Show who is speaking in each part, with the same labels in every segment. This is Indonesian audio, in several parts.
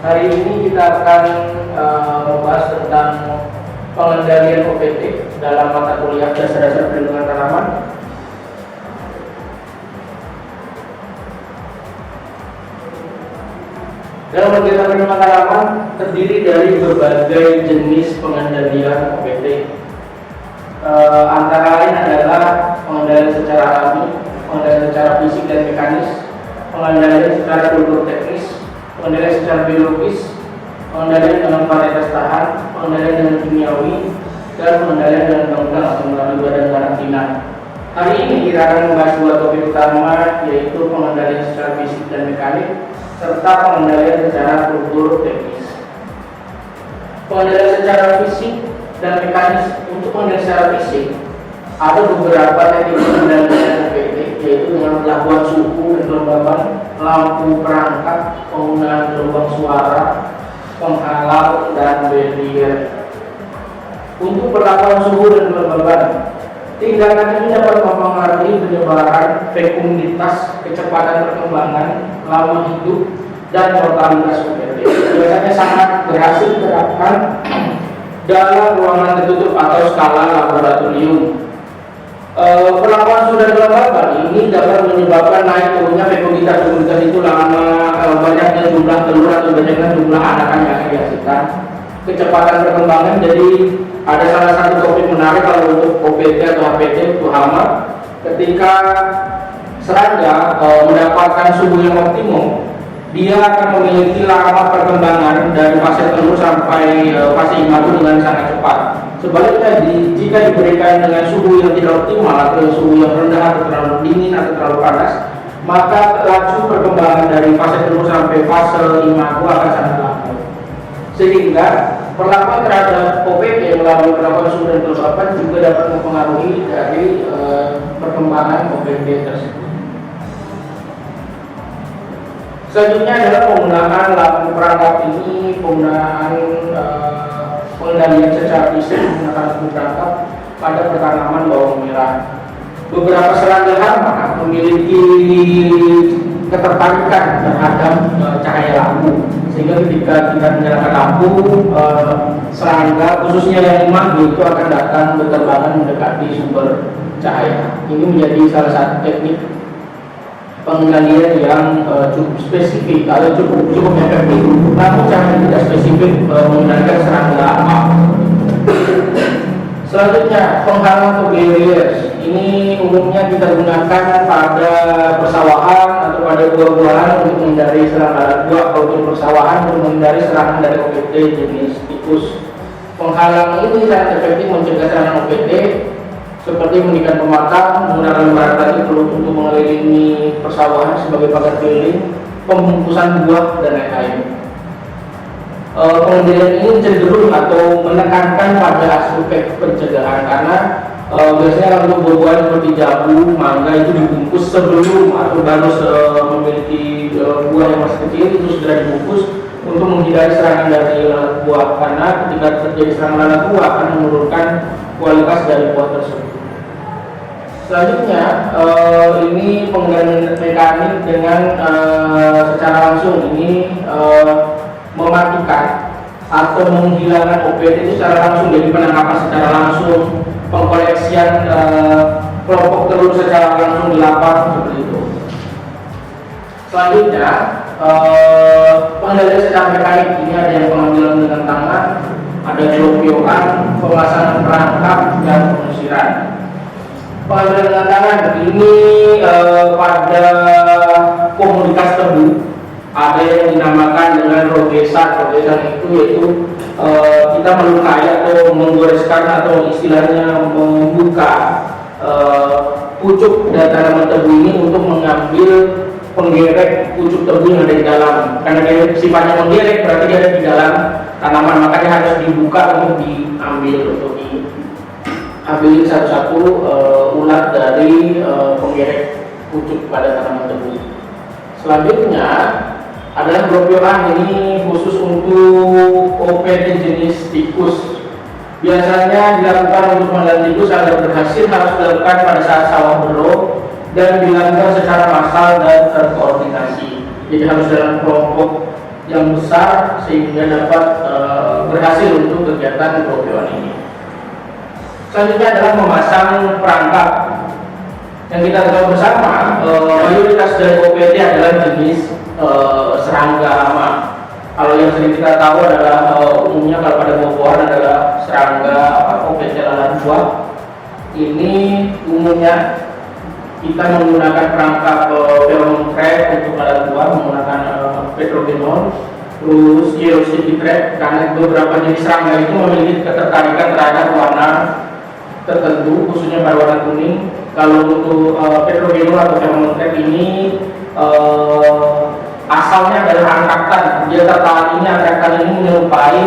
Speaker 1: Hari ini kita akan membahas tentang pengendalian OPT dalam mata kuliah dasar-dasar perlindungan tanaman. Dalam kegiatan perlindungan tanaman terdiri dari berbagai jenis pengendalian OPT. Antara lain adalah pengendalian secara alami, pengendalian secara fisik dan mekanis, pengendalian secara kultur teknis, pengendalian secara biologis, pengendalian dengan varietas tahan, pengendalian dengan kimiawi, dan pengendalian dengan undang-undang atau melalui badan karantina. Hari ini kita akan membahas dua topik utama, yaitu pengendalian secara fisik dan mekanik, serta pengendalian secara kultur teknis. Pengendalian secara fisik dan mekanis. Untuk pengendalian secara fisik, ada beberapa teknik pengendalian OPT, yaitu dengan pelabuhan suhu dan kelembaban, lampu perangkat, penggunaan gelombang suara, penghalang, dan barrier. Untuk perlakuan suhu dan kelembaban, tindakan ini dapat mempengaruhi penyebaran, fekuliditas, kecepatan perkembangan, lama hidup, dan mortalitas OPT. Biasanya sangat berhasil diterapkan dalam ruangan tertutup atau skala laboratorium. Perlakuan suhu dan kelembaban ini dapat menyebabkan naik turunnya fekuliditas. Fekuliditas itu lama, banyaknya jumlah telur atau banyaknya jumlah anakan yang akan dihasilkan. Kecepatan perkembangan, jadi ada salah satu topik menarik kalau untuk OPT atau HPT untuk hama. Ketika serangga mendapatkan suhu yang optimum, dia akan memiliki lama perkembangan dari fase telur sampai fase imago dengan sangat cepat. Sebaliknya, jika diberikan dengan suhu yang tidak optimal atau suhu yang rendah atau terlalu dingin atau terlalu panas, maka laju perkembangan dari fase telur sampai fase imago akan sangat lambat. Sehingga perlakuan terhadap OPT melalui perlakuan suhu dan kelembaban juga dapat mempengaruhi dari perkembangan OPT tersebut. Selanjutnya adalah penggunaan lampu perangkap. Ini penggunaan pengendalian secara fisik menggunakan lampu perangkap pada pertanaman bawang merah. Beberapa serangga hama memiliki ketertarikan terhadap cahaya lampu, sehingga ketika kita menyalakan lampu, serangga khususnya yang imago itu akan datang berterbangan mendekati sumber cahaya. Ini menjadi salah satu teknik pengendalian yang cukup spesifik atau cukup efektif, namun jangan tidak spesifik mengendalikan serangga hama. Selanjutnya, penghalang atau barriers. Ini umumnya kita gunakan pada persawahan atau pada buah-buahan untuk menghindari serangan buah, atau untuk persawahan untuk menghindari serangan dari OPT jenis tikus. Penghalang ini sangat efektif mencegah serangan OPT, seperti mendikan pematang, menggunakan bahan tadi perlu untuk mengelilingi persawahan sebagai pagar keliling, pembungkusan buah, dan lain-lain. Pengendalian ini cenderung atau menekankan pada aspek pencegahan, karena biasanya untuk buah-buahan seperti jambu, mangga itu dibungkus sebelum atau baru memiliki buah yang masih kecil, itu segera dibungkus untuk menghindari serangan dari lalat buah, karena ketika terjadi serangan lalat buah akan menurunkan kualitas dari buah tersebut. Selanjutnya, ini pengendalian mekanik dengan secara langsung. Ini mematikan atau menghilangkan OPT itu secara langsung, jadi penangkapan secara langsung, pengkoleksian kelompok telur secara langsung di lapak, seperti itu. Selanjutnya, pengendalian secara mekanik. Ini ada yang pengambilan dengan tangan, ada gelopiokan, pemasangan perangkap, dan pengusiran. Pengambilan dengan tangan ini pada komunitas tebu ada yang dinamakan dengan rogesan. Rogesan itu yaitu kita melukai atau menggoreskan atau istilahnya membuka pucuk dari tanaman tebu ini untuk mengambil penggerek pucuk tebu yang ada di dalam. Karena dia sifatnya menggerek, berarti dia ada di dalam tanaman, makanya harus dibuka untuk diambil, untuk diambil satu-satu ulat dari penggerek pucuk pada tanaman tebu. Selanjutnya adalah gelopiokan. Ini khusus untuk OPT jenis tikus. Biasanya dilakukan untuk mengendalikan tikus agar berhasil harus dilakukan pada saat sawah bero dan dilakukan secara massal dan terkoordinasi. Jadi harus dalam kelompok yang besar sehingga dapat berhasil untuk kegiatan brokeon ini. Selanjutnya adalah memasang perangkap. Yang kita tahu bersama, mayoritas dari OPT adalah jenis serangga hama. Kalau yang sering kita tahu adalah umumnya kalau pada buah-buahan adalah serangga OPT lalat buah. Ini umumnya kita menggunakan perangkap pheromone trap untuk lalat buah menggunakan petrogenol, terus geostic trap karena beberapa jenis serangga itu memiliki ketertarikan terhadap warna tertentu, khususnya pada warna kuning. Kalau untuk petrogenol atau pheromone trap ini asalnya adalah angkatan, dia tertarik ini angkatan ini menyerupai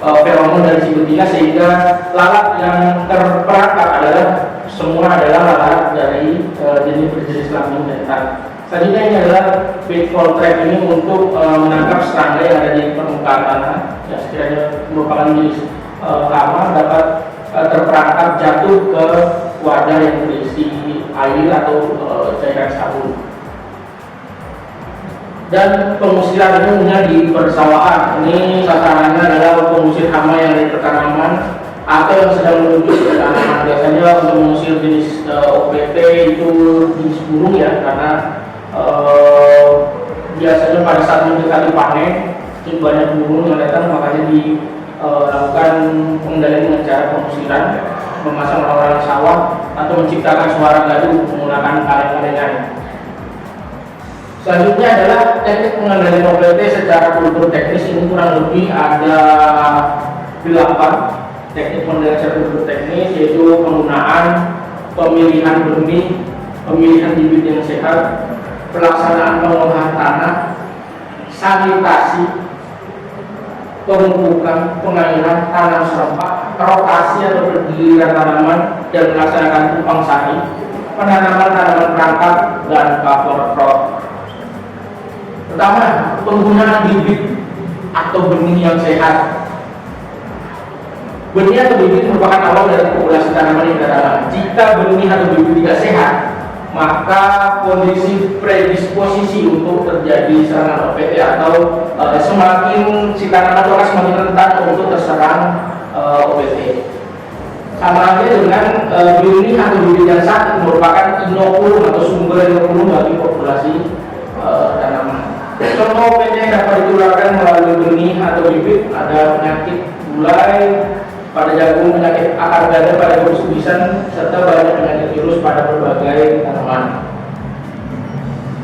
Speaker 1: feromon dari si betina sehingga lalat yang terperangkap adalah semua adalah lalat dari jenis berjenis kelamin jantan. Selanjutnya ini adalah pitfall trap ini untuk menangkap serangga yang ada di permukaan tanah, ya sekiranya merupakan jenis hama dapat terperangkap jatuh ke wadah yang berisi air atau cairan sabun. Dan pengusiran umumnya di persawahan. Ini sasarannya adalah pengusir hama yang ada di tanaman atau yang sedang menuju ke tanaman. Biasanya untuk mengusir jenis OPT itu jenis burung ya, karena biasanya pada saat mendekati panen banyak burung yang datang, makanya dilakukan pengendalian dengan cara pengusiran, memasang orang-orang sawah atau menciptakan suara gaduh menggunakan kaleng-kalengan. Selanjutnya adalah teknik pengendalian OPT secara kultur teknis. Ini kurang lebih ada 8 teknik pengendalian secara kultur teknis, yaitu penggunaan pemilihan benih, pemilihan bibit yang sehat, pelaksanaan pengolahan tanah, sanitasi, pemupukan, pengairan, tanam serempak, rotasi atau pergiliran tanaman, dan melaksanakan tupang sari, penanaman tanaman perangkap, dan cover crop. Pertama, penggunaan bibit atau benih yang sehat. Benih atau bibit merupakan awal dari populasi tanaman yang ada. Jika benih atau bibit tidak sehat, maka kondisi predisposisi untuk terjadi serangan OPT atau semakin si tanaman itu akan semakin rentan untuk terserang OPT. Sama aja dengan benih atau bibit yang sakit merupakan inokulum atau sumber inokulum bagi populasi tanaman. Contoh OPT yang dapat ditularkan melalui benih atau bibit ada penyakit gulai pada jagung, penyakit akar ganda pada gabus kubisan, serta banyak penyakit virus pada berbagai tanaman.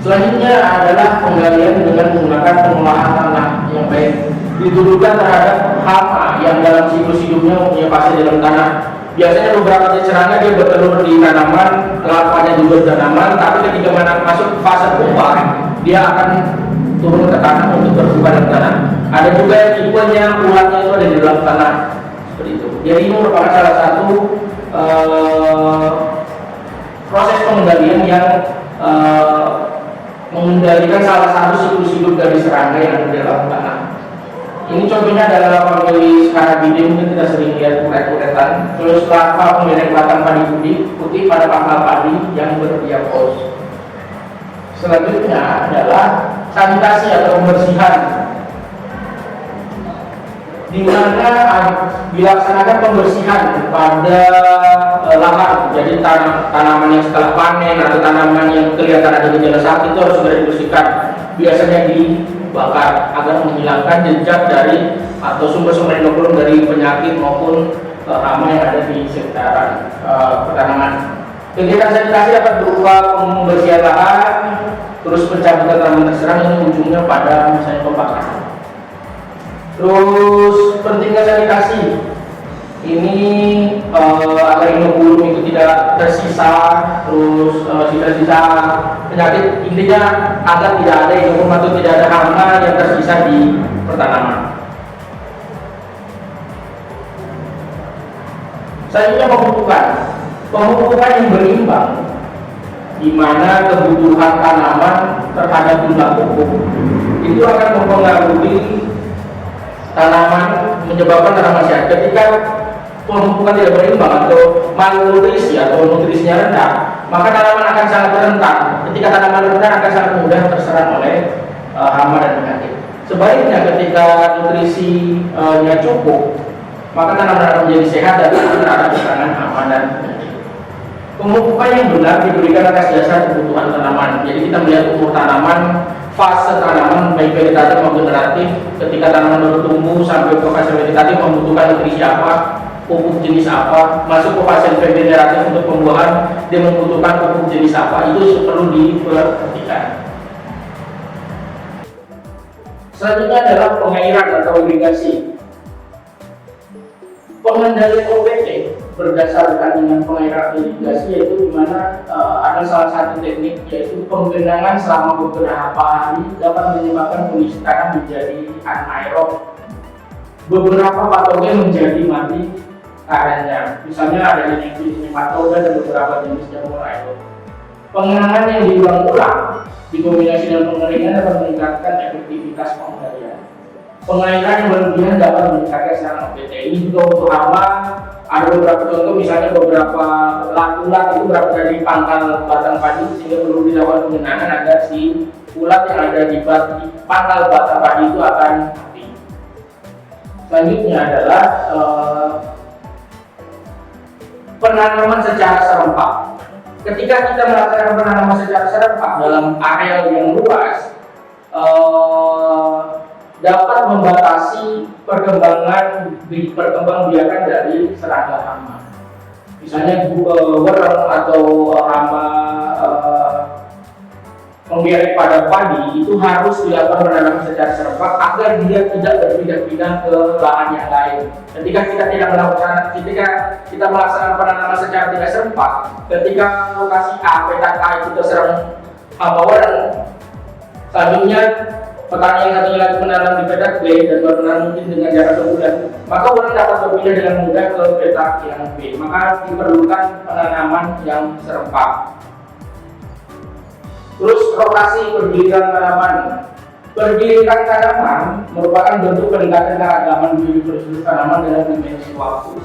Speaker 1: Selanjutnya adalah penggalian dengan menggunakan pengolahan tanah yang baik. Dituduhkan terhadap hama yang dalam siklus hidupnya mempunyai fase dalam tanah. Biasanya beberapa jenis serangga dia bertelur di tanaman, larvanya juga di tanaman, tapi ketika masuk fase pupa, dia akan turun ke tanah untuk berbuka dalam tanah. Ada juga yang tipenya ulatnya itu ada di dalam tanah seperti itu. Jadi ini merupakan salah satu proses pengendalian yang mengendalikan salah satu siklus hidup dari serangga yang ada di dalam tanah. Ini contohnya adalah famili Scarabidae, mungkin kita sering lihat kuret-kuretan. Terus larva pembelek batang padi putih pada pangkal padi yang berdiapos. Selanjutnya adalah sanitasi atau pembersihan, di mana dilaksanakan pembersihan pada lahan. Jadi tanaman yang setelah panen atau tanaman yang kelihatan ada gejala sakit itu harus segera dibersihkan. Biasanya dibakar agar menghilangkan jejak dari atau sumber-sumber inokulum dari penyakit maupun hama yang ada di sekitaran pertanaman. Kegiatan sanitasi dapat berupa pembersihan lahan, terus pencabutan tanaman terserang, ini ujungnya pada misalnya pembakaran. Terus pentingnya sanitasi ini agar inokulum itu tidak tersisa, terus sisa-sisa penyakit, intinya agar tidak ada inokulum atau tidak ada hama yang tersisa di pertanaman. Selanjutnya pemupukan yang berimbang, di mana kebutuhan tanaman terhadap jumlah pupuk itu akan mempengaruhi tanaman, menyebabkan tanaman sehat. Ketika pemupukan tidak berimbang atau malnutrisi atau nutrisinya rendah, maka tanaman akan sangat rentan. Ketika tanaman rentan akan sangat mudah terserang oleh hama dan penyakit. Sebaliknya ketika nutrisinya cukup, maka tanaman akan menjadi sehat dan akan keterangan aman dan pemupukan yang benar diberikan atas dasar kebutuhan tanaman. Jadi kita melihat umur tanaman, fase tanaman baik vegetatif maupun generatif. Ketika tanaman baru tumbuh sampai ke fase vegetatif membutuhkan nutrisi apa, pupuk jenis apa, masuk ke fase vegetatif untuk pembuahan dia membutuhkan pupuk jenis apa, itu perlu diperhatikan. Selanjutnya adalah pengairan atau irigasi. Pengendalian OPT berdasarkan dengan pengairan irigasi yaitu di mana ada salah satu teknik yaitu penggenangan selama beberapa hari dapat menyebabkan kondisi tanah menjadi anaerob. Beberapa patogen menjadi mati karena misalnya ada jenis nematoda dan beberapa jenis jamur aerob. Pengenangan yang diulang-ulang dikombinasi dengan pengeringan dapat meningkatkan efektivitas pengendalian. Pengairan yang berlebihan dapat meningkatkan serangan OPT. Ini juga untuk hama. Ada beberapa contoh, misalnya beberapa ulat itu berada dari pangkal batang padi sehingga perlu dilakukan pengenangan agar si ulat yang ada di pangkal batang padi itu akan mati. Selanjutnya adalah penanaman secara serempak. Ketika kita melakukan penanaman secara serempak dalam area yang luas, dapat membatasi perkembangbiakan dari serangga hama. Misalnya wereng atau hama pembiarik pada padi itu harus dilakukan penanaman secara serempak agar dia tidak berpindah-pindah ke lahan yang lain. Ketika kita melaksanakan penanaman secara tidak serempak, ketika lokasi A, petak A itu terserang hama wereng, selanjutnya petani yang satunya lagi menanam di petak B dan menanam mungkin dengan jarak sebulan, maka orang dapat berpindah dengan mudah ke petak yang B. Maka diperlukan penanaman yang serempak. Terus rotasi pergiliran tanaman. Pergiliran tanaman merupakan bentuk peningkatan keragaman biodiversitas tanaman dalam dimensi waktu.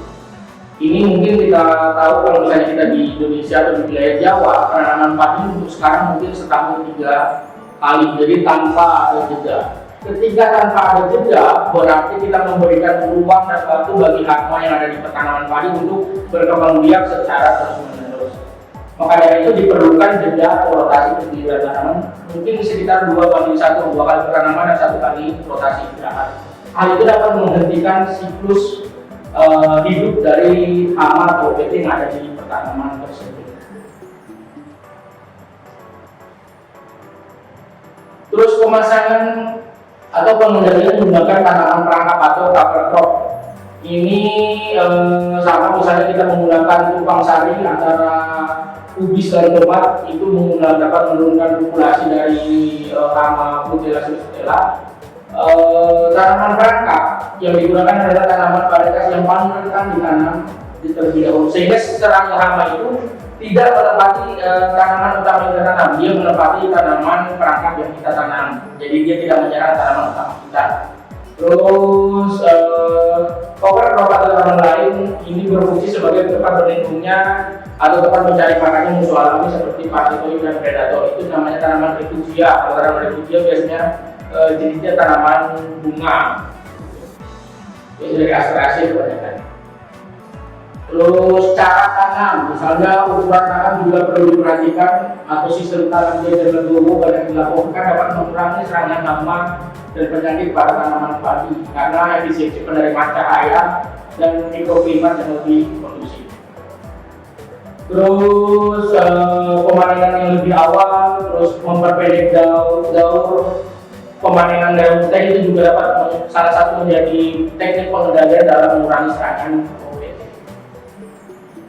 Speaker 1: Ini mungkin kita tahu kalau misalnya kita di Indonesia atau di wilayah Jawa, penanaman padi untuk sekarang mungkin setahun 3 kali, jadi tanpa ada jeda. Ketika tanpa ada jeda, berarti kita memberikan ruang dan waktu bagi hama yang ada di tanaman padi untuk berkembang biak secara terus-menerus. Maka dari itu diperlukan jeda rotasi pergiliran tanaman, mungkin sekitar 2x1, 2 kali penanaman dan 1 kali rotasi istirahat. Hal itu dapat menghentikan siklus hidup dari hama atau OPT yang ada di tanaman tersebut. Terus pemasangan atau pengendalian menggunakan tanaman perangkap atau cover crop. Ini sama misalnya kita menggunakan tumpang sari antara kubis dan tomat, itu dapat menurunkan populasi dari hama Flugella substella. Tanaman perangkap yang digunakan adalah tanaman varietas yang paling rentan ditanam di terlebih dahulu, sehingga serangga hama itu tidak menempati tanaman utama yang kita tanam, dia menempati tanaman perangkap yang kita tanam. Jadi dia tidak menyerang tanaman utama kita. Terus cover crop atau tanaman lain ini berfungsi sebagai tempat berlindungnya atau tempat mencari makannya musuh alami seperti parasitoid dan predator. Itu namanya tanaman refugia. Kalau tanaman refugia biasanya jenisnya tanaman bunga. Ini dari astrasi kebanyakan. Terus cara tanam, misalnya ukuran tanam juga perlu diperhatikan, atau sistem tanam dia dan legowo yang dilakukan dapat mengurangi serangan hama dan penyakit pada tanaman padi karena efisiensi penerimaan cahaya dan mikroklimat yang lebih kondusif. Terus pemanenan yang lebih awal, terus memperpendek daur pemanenan daun teh itu juga dapat salah satu menjadi teknik pengendalian dalam mengurangi serangan.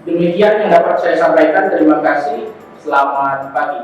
Speaker 1: Demikian yang dapat saya sampaikan. Terima kasih. Selamat pagi.